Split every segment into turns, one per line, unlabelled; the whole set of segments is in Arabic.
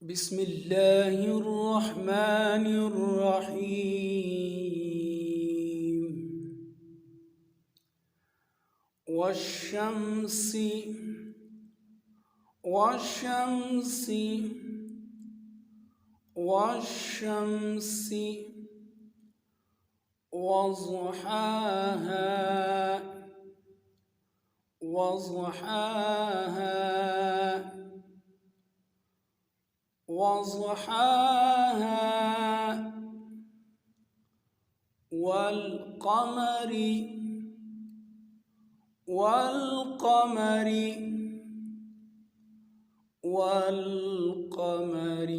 بسم الله الرحمن الرحيم. والشمس والشمس والشمس وضحاها وضحاها وضحاها والقمر والقمر والقمر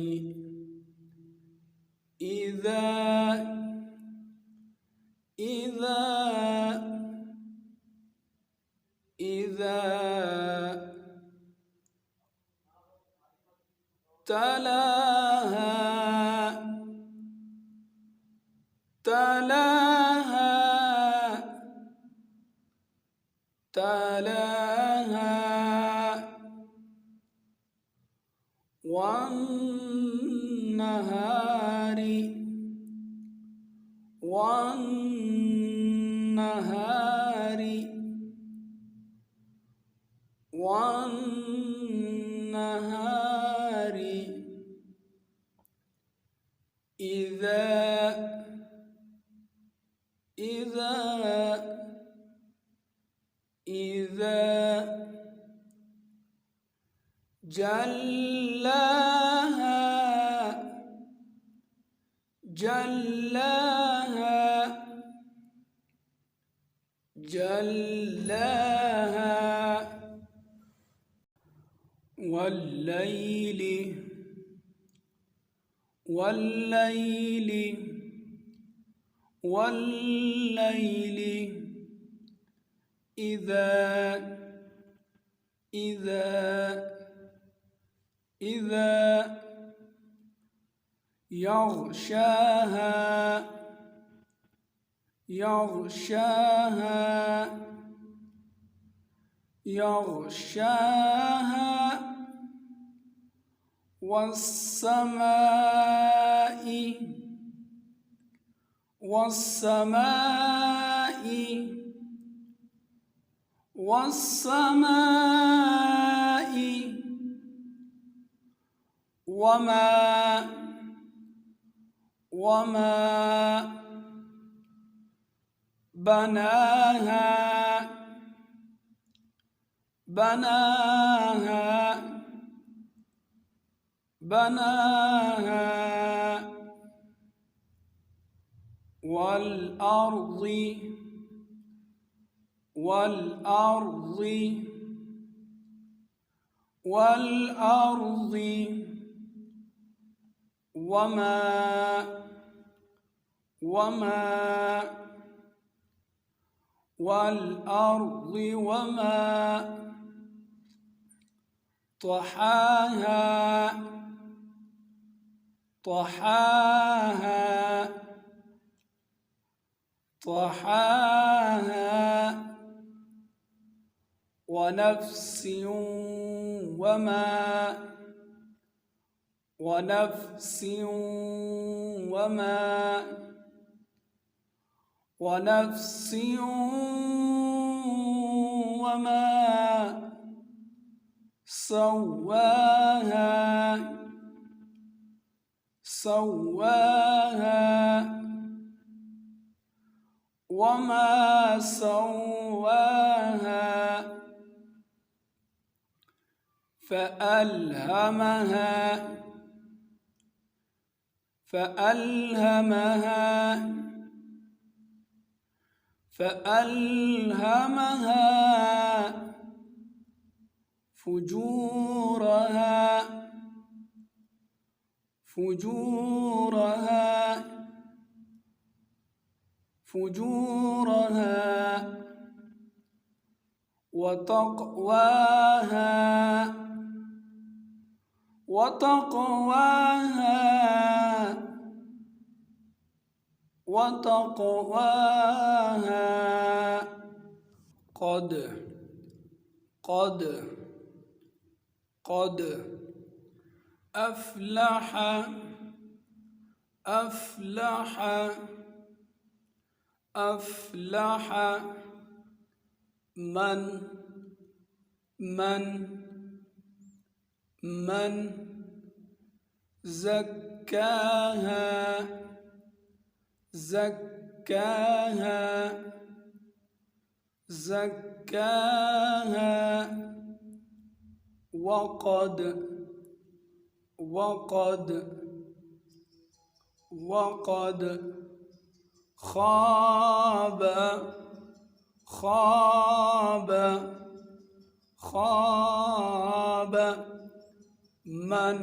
إذا تلاها والنهار إذا جلاها والليل إذا يغشاها والسماء وما بناها والأرض وما طحاها ونفس وما سواها فألهمها فجورها وتقواها قد أفلح أفلح أفلح من زكاها وقد خاب من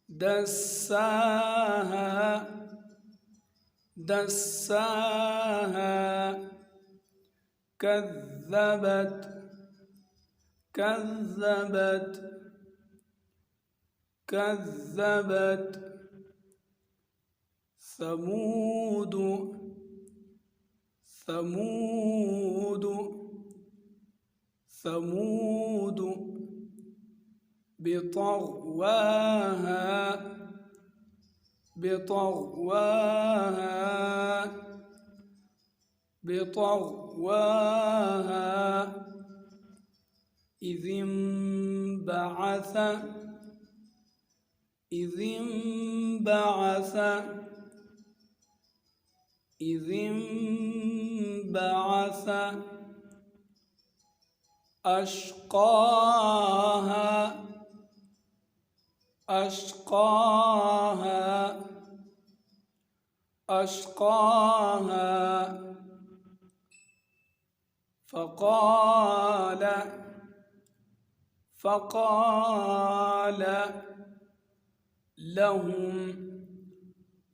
دساها كذبت ثمود بطغواها إذ انبعث أشقاها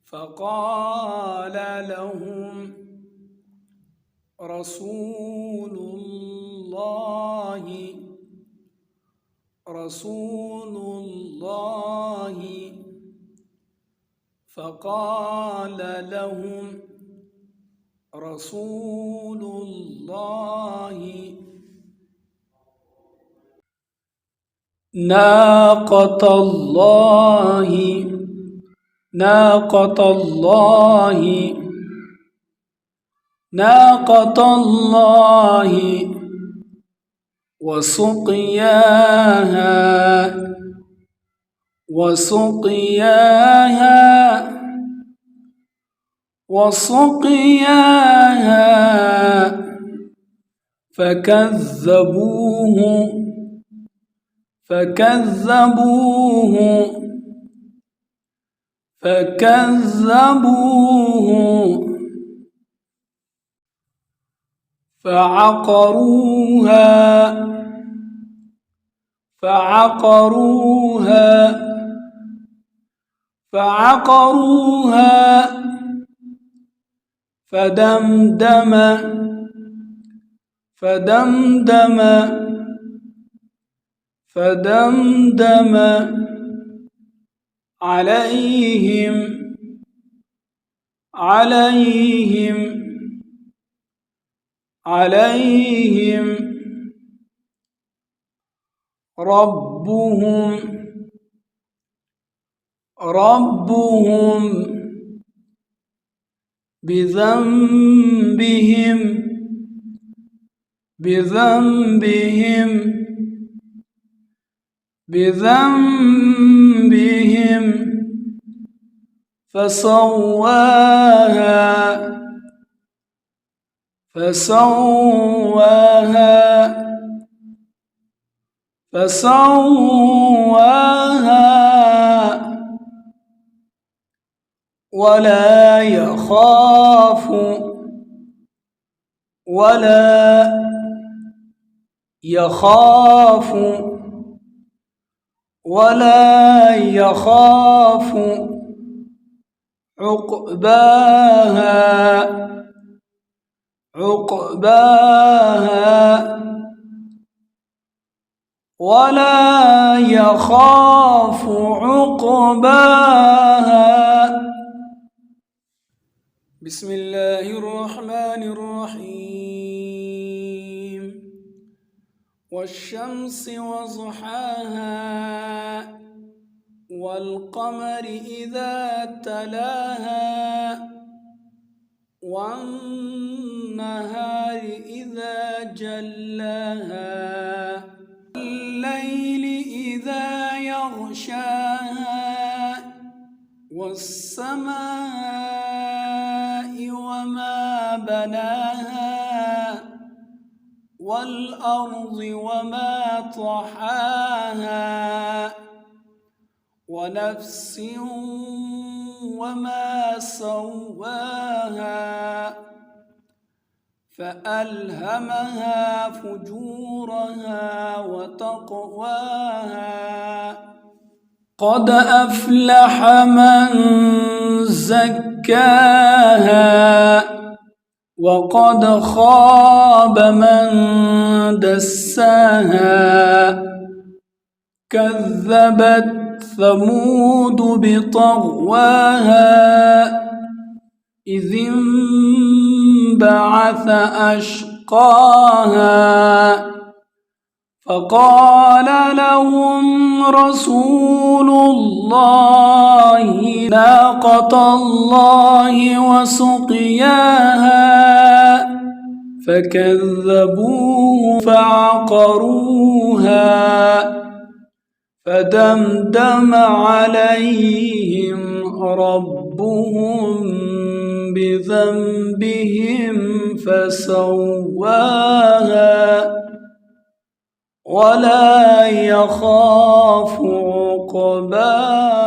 فقال لهم رسول الله فقال لهم رسول الله ناقة الله وسقياها فكذبوه فعقروها فدمدم عليهم ربهم بذنبهم فسواها ولا يخاف عقباها. بسم الله الرحمن الرحيم. والشمس وضحاها والقمر إذا تلاها والنهار إذا جلاها والليل إذا يغشاها والسماء وما بناها والأرض وما طحاها ونفس وما سواها فألهمها فجورها وتقواها قد أفلح من زكاها وقد خاب من دساها كذبت ثمود بطغواها إذ انبعث أشقاها فقال لهم رسول الله ناقة الله وسقياها فكذبوه فعقروها فدمدم عليهم ربهم بذنبهم فسواها ولا يخاف عقباها.